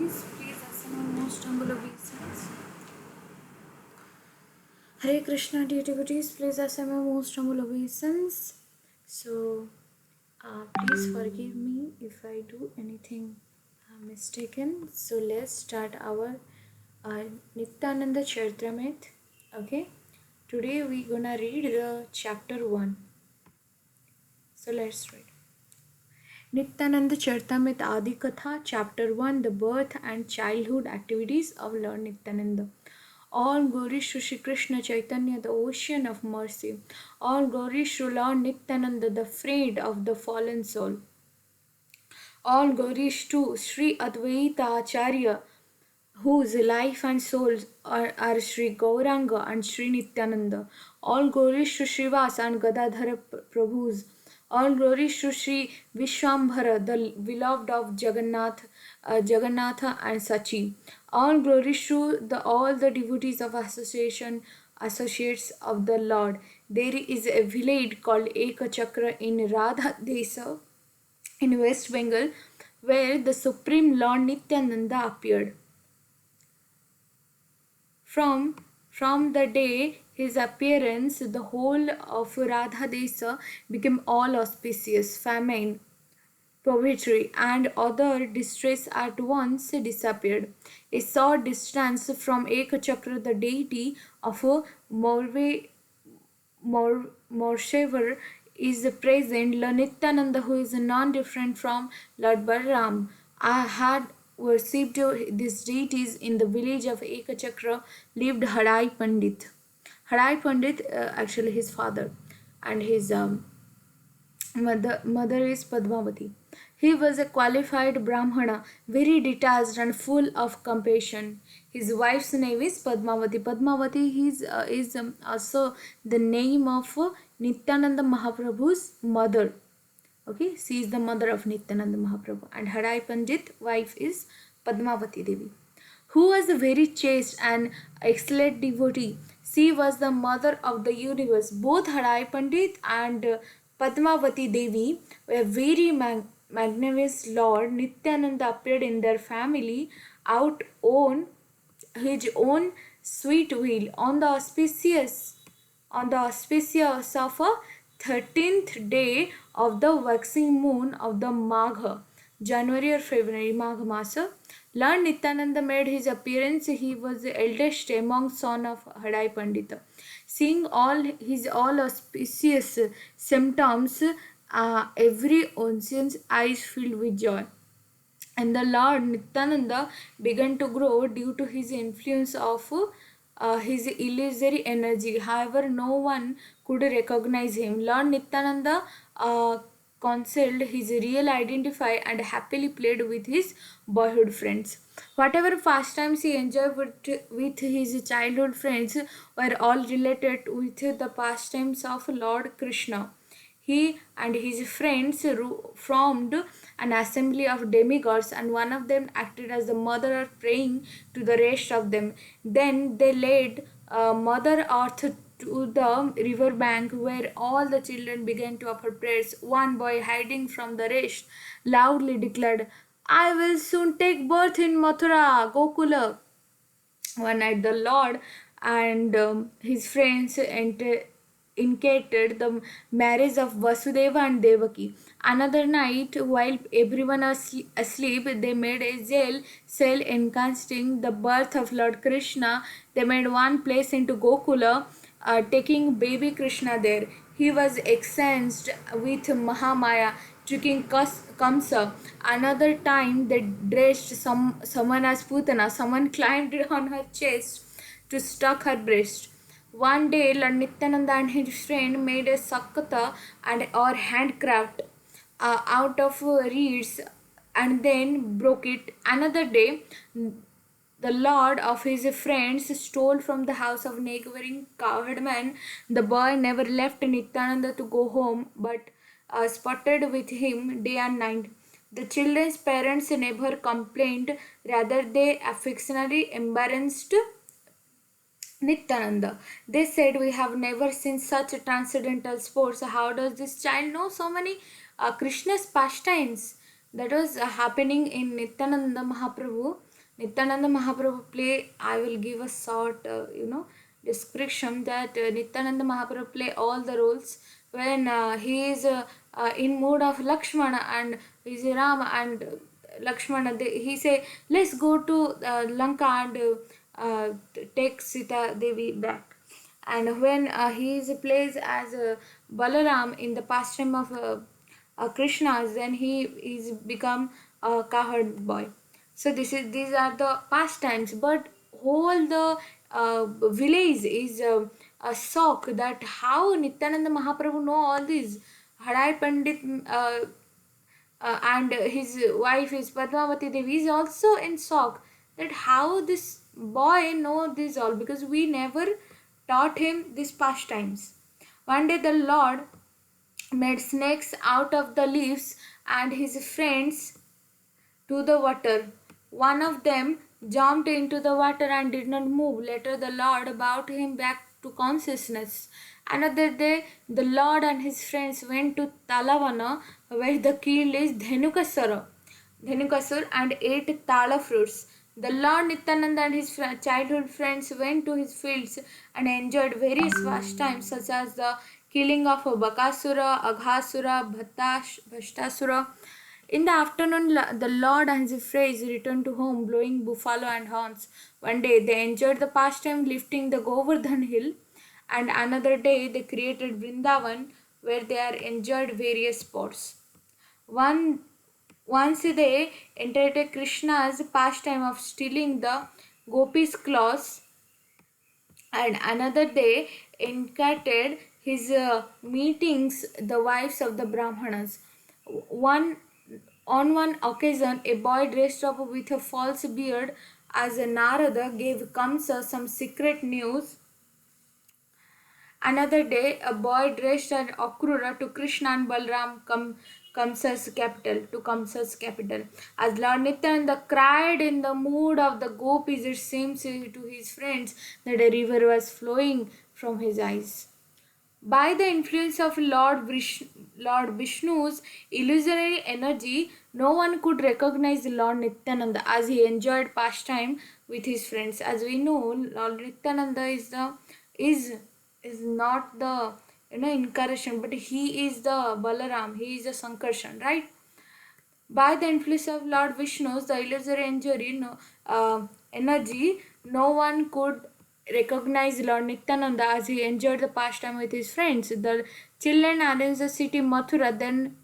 devotees, please ascend on most humble obeisance. Hare Krishna, dear devotees, please ascend on most humble obeisance. So, please forgive me if I do anything mistaken. So, let's start our Nityananda Charitramrit. Okay, today we're gonna read the chapter 1. So, let's read. Nityananda Charitramrit Adi Katha, Chapter 1, The Birth and Childhood Activities of Lord Nityananda. All glories to Shri Krishna Chaitanya, the ocean of mercy. All glories to Lord Nityananda, the friend of the fallen soul. All glories to Sri Advaita Acharya, whose life and soul are Sri Gauranga and Sri Nityananda. All glories to Srivas and Gadadhara Prabhus. All glories to Sri Vishwambhara, the beloved of Jagannatha and Sachi. All glories to all the devotees of associates of the Lord. There is a village called Ekachakra in Radha Desa in West Bengal, where the Supreme Lord Nityananda appeared. From the day his appearance, the whole of Radha Desa became all auspicious. Famine, poverty, and other distress at once disappeared. A short distance from Ekachakra, the deity of Morshavar is present. Lord Nityananda, who is none different from Lord Balaram, had worshipped these deities in the village of Ekachakra, lived Harai Pandit. Harai Pandit, actually his father, and his mother is Padmavati. He was a qualified Brahmana, very detached and full of compassion. His wife's name is Padmavati. Padmavati is also the name of Nityananda Mahaprabhu's mother. Okay, she is the mother of Nityananda Mahaprabhu, and Harai Pandit wife is Padmavati Devi, who was a very chaste and excellent devotee. She was the mother of the universe. Both Harai Pandit and Padmavati Devi were very magnanimous. Lord Nityananda appeared in their family out on his own sweet will on the auspicious of a 13th day of the waxing moon of the Magha, January or February, Magha Masa. Lord Nityananda made his appearance. He was the eldest among sons of Hadai Pandita. Seeing all his auspicious symptoms, every one's eyes filled with joy. And the Lord Nityananda began to grow due to his influence of his illusory energy. However, no one could recognize him. Lord Nityananda concealed his real identity and happily played with his boyhood friends. Whatever pastimes he enjoyed with his childhood friends were all related with the pastimes of Lord Krishna. He and his friends formed an assembly of demigods, and one of them acted as the mother praying to the rest of them. Then they led Mother Earth to the river bank, where all the children began to offer prayers. One boy, hiding from the rest, loudly declared, "I will soon take birth in Mathura, Gokula." One night, the Lord and his friends indicated the marriage of Vasudeva and Devaki. Another night, while everyone was asleep, they made a jail cell encasing the birth of Lord Krishna. They made one place into Gokula, taking baby Krishna there. He was exchanged with Mahamaya, taking Kamsa. Another time, they dressed someone as Putana. Someone climbed on her chest to stalk her breast. One day, Lord Nityananda and his friend made a sakata or handcraft out of reeds and then broke it. Another day, the Lord of his friends stole from the house of neighboring cowherd man. The boy never left Nityananda to go home, but spotted with him day and night. The children's parents never complained, rather they affectionately embarrassed Nityananda. They said, "We have never seen such transcendental sports. How does this child know so many Krishna's pastimes?" That was happening in Nityananda Mahaprabhu. Nityananda Mahaprabhu play, I will give a short, description that Nityananda Mahaprabhu play all the roles when he is in mood of Lakshmana and is Rama and Lakshmana. He say, let's go to Lanka and take Sita Devi back. And when he is plays as Balaram in the pastime of Krishna's, then he is become a cowherd boy. So these are the pastimes, but whole the village is a shock that how Nityananda Mahaprabhu know all this. Hadai Pandit and his wife is Padmavati Devi is also in shock that how this boy know this all, because we never taught him these pastimes. One day the Lord made snakes out of the leaves and his friends to the water. One of them jumped into the water and did not move. Later, the Lord brought him back to consciousness. Another day, the Lord and his friends went to Talavana, where the king is Dhenukasur, and ate tala fruits. The Lord Nityananda and his childhood friends went to his fields and enjoyed various pastimes such as the killing of Bakasura, Aghasura, Bhashtasura. In the afternoon, the Lord and his friends returned to home blowing buffalo and horns. One day they enjoyed the pastime lifting the Govardhan hill, and another day they created Vrindavan where they are enjoyed various sports. Once they entered Krishna's pastime of stealing the gopis' clothes, and another day encountered his meetings the wives of the Brahmanas. One on one occasion, a boy dressed up with a false beard as a Narada gave Kamsa some secret news. Another day, a boy dressed as Akrura to Krishna and Balram Kamsa's capital. As Lord Nityananda cried in the mood of the gopis, it seems to his friends that a river was flowing from his eyes. By the influence of Lord Vishnu's illusory energy, no one could recognize Lord Nityananda as he enjoyed pastime with his friends. As we know, Lord Nityananda is is not the incarnation, but he is the Balaram, he is the Sankarshan, right? By the influence of Lord Vishnu's the illusory energy, no one could recognize Lord Nityananda as he enjoyed the pastime with his friends. The children arranged the city Mathura, then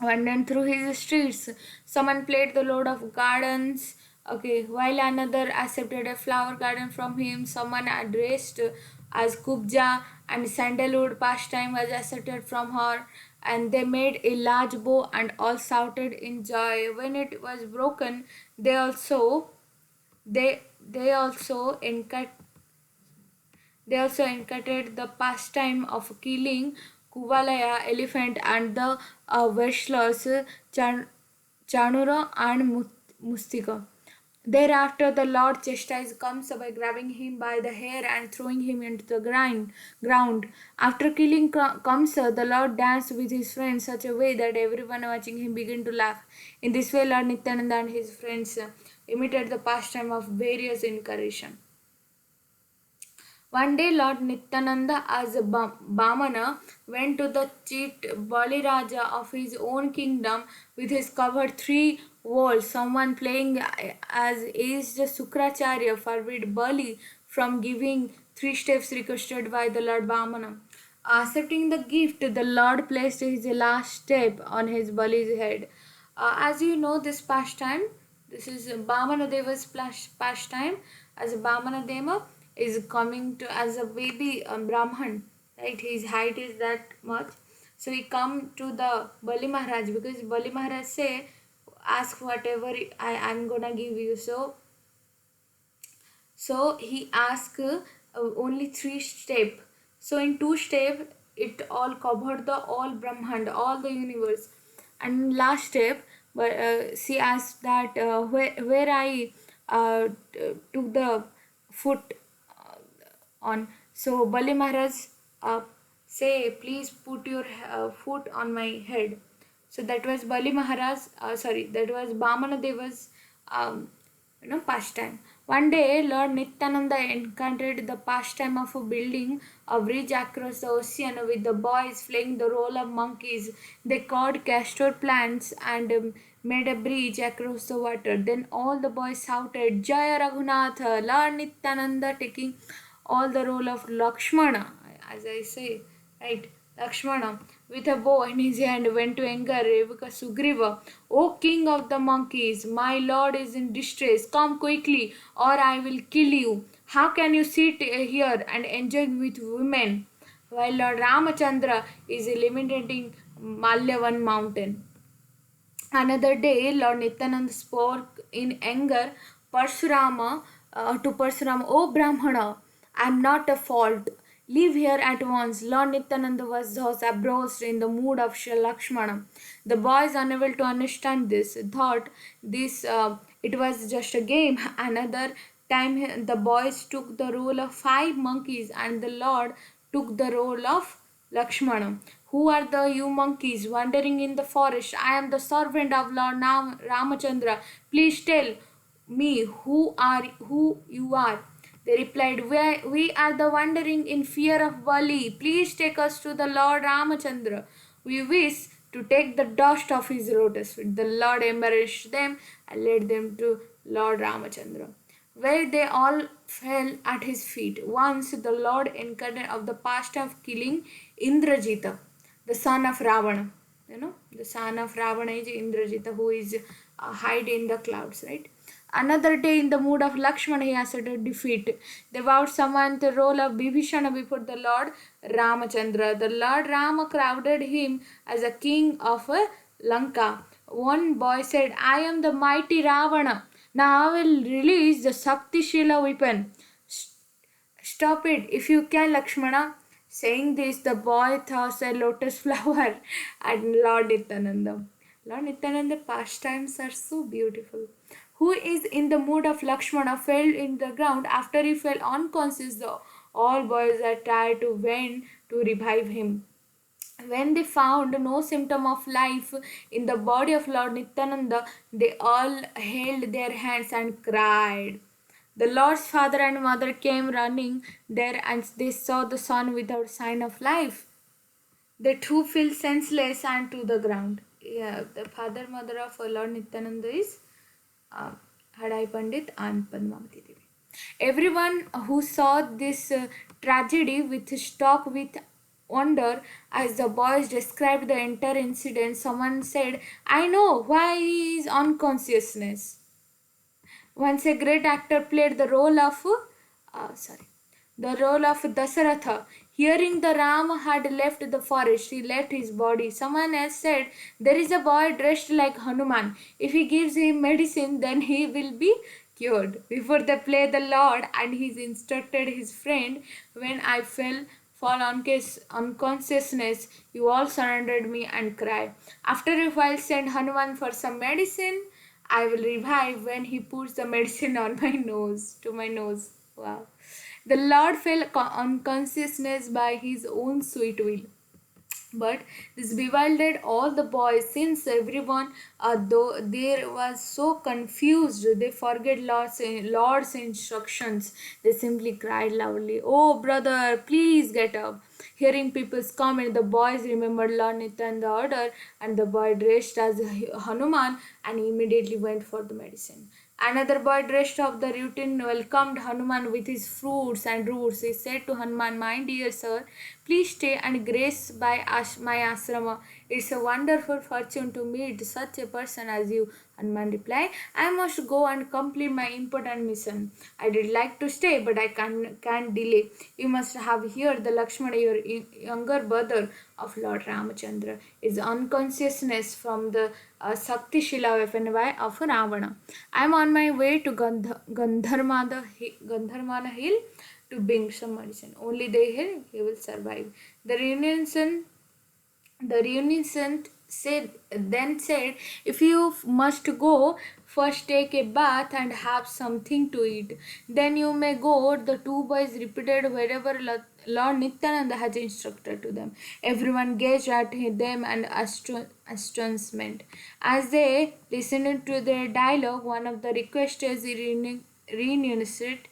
wandering through his streets. Someone played the Lord of Gardens, okay, while another accepted a flower garden from him. Someone addressed as Kubja and sandalwood pastime was accepted from her, and they made a large bow and all shouted in joy. When it was broken, they also they also encouraged they also encountered the pastime of killing Kuvalaya elephant and the wrestlers Chanura and Mustika. Thereafter, the Lord chastised Kamsa by grabbing him by the hair and throwing him into the ground. After killing Kamsa, the Lord danced with his friends such a way that everyone watching him began to laugh. In this way, Lord Nityananda and his friends imitated the pastime of various incarnations. One day, Lord Nityananda, as a Bamana, went to the chief Baliraja of his own kingdom with his covered three walls. Someone playing as aged Sukracharya forbid Bali from giving three steps requested by the Lord Bamana. Accepting the gift, the Lord placed his last step on his Bali's head. As you know, this pastime, this is Bamana Deva's pastime. As Bamana Deva is coming to as a baby Brahman, right? His height is that much. So he come to the Bali Maharaj because Bali Maharaj say, ask whatever I'm gonna give you. So he asked only three step. So in two step, it all covered the all Brahmand, all the universe. And last step, but she asked that where I took the foot on. So Bali Maharaj say, please put your foot on my head. So that was Bali Maharaj. That was Bamana Deva's pastime. One day, Lord Nityananda encountered the pastime of building a bridge across the ocean with the boys playing the role of monkeys. They caught castor plants and made a bridge across the water. Then all the boys shouted, Jaya Raghunatha, Lord Nityananda taking all the role of Lakshmana, as I say, right? Lakshmana, with a bow in his hand, went to anger Revaka Sugriva. O king of the monkeys, my lord is in distress. Come quickly, or I will kill you. How can you sit here and enjoy with women while Lord Ramachandra is eliminating Malyavan mountain? Another day, Lord Nityananda spoke in anger to Parshurama, O Brahmana, I am not a fault. Leave here at once. Lord Nityananda was thus abroached in the mood of Sri Lakshmana. The boys, unable to understand this, thought it was just a game. Another time, the boys took the role of 5 monkeys, and the Lord took the role of Lakshmana. Who are the you monkeys wandering in the forest? I am the servant of Lord Ramachandra. Please tell me who you are. They replied, we are the wandering in fear of Bali. Please take us to the Lord Ramachandra. We wish to take the dust of his lotus feet. The Lord embarrassed them and led them to Lord Ramachandra, where they all fell at his feet. Once the Lord incarnate of the past of killing Indrajita, the son of Ravana. The son of Ravana is Indrajita, who is hide in the clouds, right? Another day, in the mood of Lakshmana, he asserted defeat. They vowed someone the role of Bibhishana before the Lord Ramachandra. The Lord Rama crowded him as a king of Lanka. One boy said, I am the mighty Ravana. Now I will release the Shakti Shila weapon. Stop it, if you can, Lakshmana. Saying this, the boy tossed a lotus flower at Lord Nityananda. Lord Nityananda pastimes are so beautiful. Who is in the mood of Lakshmana fell in the ground. After he fell unconscious, all boys are tried to went to revive him. When they found no symptom of life in the body of Lord Nityananda, they all held their hands and cried. The Lord's father and mother came running there, and they saw the son without sign of life. They too fell senseless and to the ground. Yeah, the father mother of Lord Nityananda is Hadai Pandit and Padmavati Devi. Everyone who saw this tragedy with struck with wonder as the boys described the entire incident. Someone said, I know why he is unconsciousness. Once a great actor played the role of Dasaratha. Hearing the Ram had left the forest, he left his body. Someone else said, there is a boy dressed like Hanuman. If he gives him medicine, then he will be cured. Before the play, the Lord and he instructed his friend, when I fall unconsciousness, you all surrendered me and cried. After a while, send Hanuman for some medicine. I will revive when he puts the medicine on to my nose. Wow. The Lord fell unconsciousness by his own sweet will. But this bewildered all the boys, since everyone, though there was so confused, they forget Lord's instructions. They simply cried loudly, "Oh brother, please get up!" Hearing people's comment, the boys remembered Lord Nityananda's order, and the boy dressed as Hanuman and immediately went for the medicine. Another boy dressed of the routine welcomed Hanuman with his fruits and roots. He said to Hanuman, my dear sir, please stay and grace my asrama. It's a wonderful fortune to meet such a person as you. Hanuman replied, I must go and complete my important mission. I did like to stay, but I can't delay. You must have here the Lakshmana, your younger brother of Lord Ramachandra, is unconsciousness from the Shakti Shila weapon of Ravana. I am on my way to Gandharmana hill to bring some medicine. Only there he will survive. The reunion said, if you must go, first take a bath and have something to eat. Then you may go. The two boys repeated wherever Lord Nityananda has instructed to them. Everyone gazed at them and astonishment. As they listened to their dialogue, one of the requesters renunciated.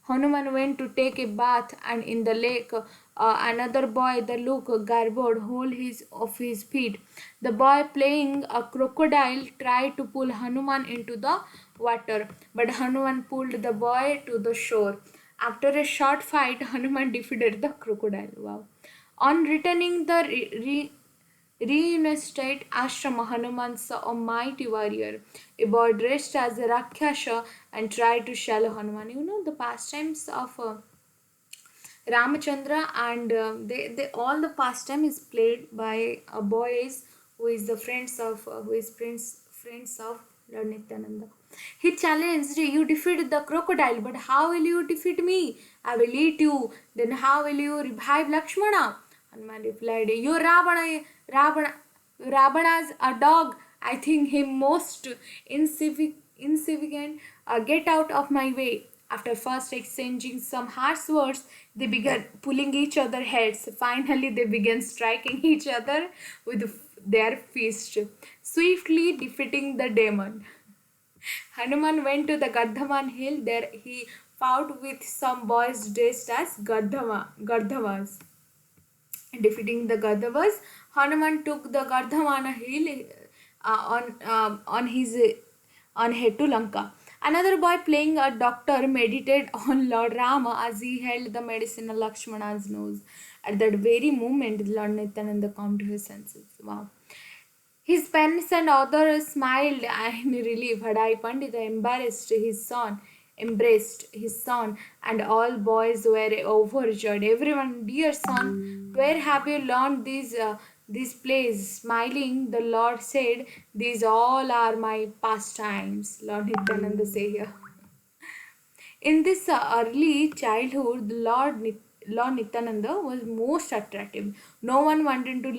Hanuman went to take a bath, and in the lake, another boy, the look garbled, hold of his feet. The boy playing a crocodile tried to pull Hanuman into the water, but Hanuman pulled the boy to the shore. After a short fight, Hanuman defeated the crocodile. Wow. On returning the reinstated ashrama, Hanuman saw a mighty warrior. A boy dressed as a Rakshasa and tried to shallow Hanuman. You know the pastimes of Ramachandra, and they all the pastime is played by boys who is the friends of who is friends of Lord Nityananda. He challenged, "You defeated the crocodile, but how will you defeat me? I will eat you. Then how will you revive Lakshmana?" Hanuman replied, "You Ravana's a dog. I think him most insignificant. Get out of my way." After first exchanging some harsh words, they began pulling each other's heads. Finally, they began striking each other with their fists, swiftly defeating the demon. Hanuman went to the Gardhaman hill. There he fought with some boys dressed as Gardhavas. Defeating the Gandhavas, Hanuman took the Gardhamana hill on his on head to Lanka. Another boy playing a doctor meditated on Lord Rama as he held the medicine on Lakshmana's nose. At that very moment, Lord Nityananda came to his senses. Wow. His parents and others smiled in relief. Hadai Pandita embraced his son, and all boys were overjoyed. Everyone, "Dear son, where have you learned these plays?" Smiling, the Lord said, "These all are my pastimes." Lord Nityananda say here. In this early childhood, Lord Nityananda was most attractive. No one wanted to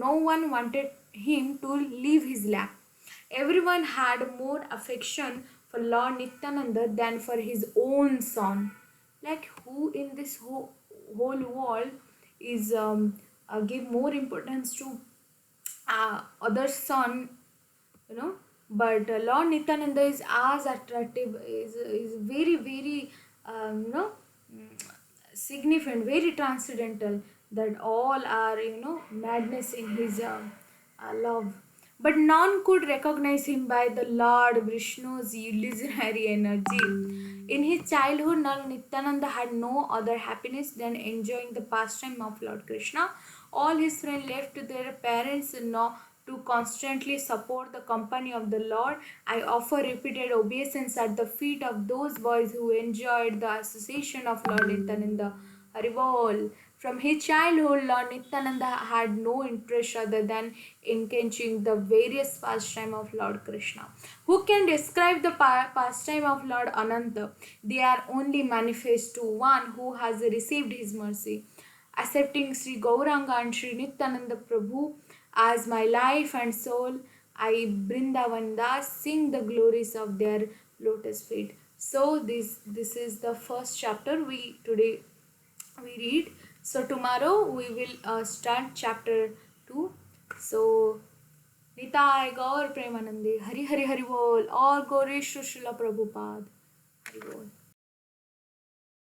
no one wanted him to leave his lap. Everyone had more affection for Lord Nityananda than for his own son. Like who in this whole world is give more importance to other son, you know, but Lord Nityananda is as attractive, is very very you know, significant, very transcendental, that all are, you know, madness in his love. But none could recognize him by the Lord Vishnu's illusionary energy. In his childhood, Lord Nityananda had no other happiness than enjoying the pastime of Lord Krishna. All his friends left their parents now to constantly support the company of the Lord. I offer repeated obeisance at the feet of those boys who enjoyed the association of Lord Nityananda. Haribol. From his childhood, Lord Nityananda had no interest other than engaging the various pastime of Lord Krishna. Who can describe the pastime of Lord Ananta? They are only manifest to one who has received his mercy. Accepting Sri Gauranga and Sri Nityananda Prabhu as my life and soul, I Brindavan Das sing the glories of their lotus feet. So this is the first chapter we read. So tomorrow we will start chapter 2. So Nitai Gaur Premanande Hari Hari Hari Bol, all glories to Srila Prabhupada. Hari Bol.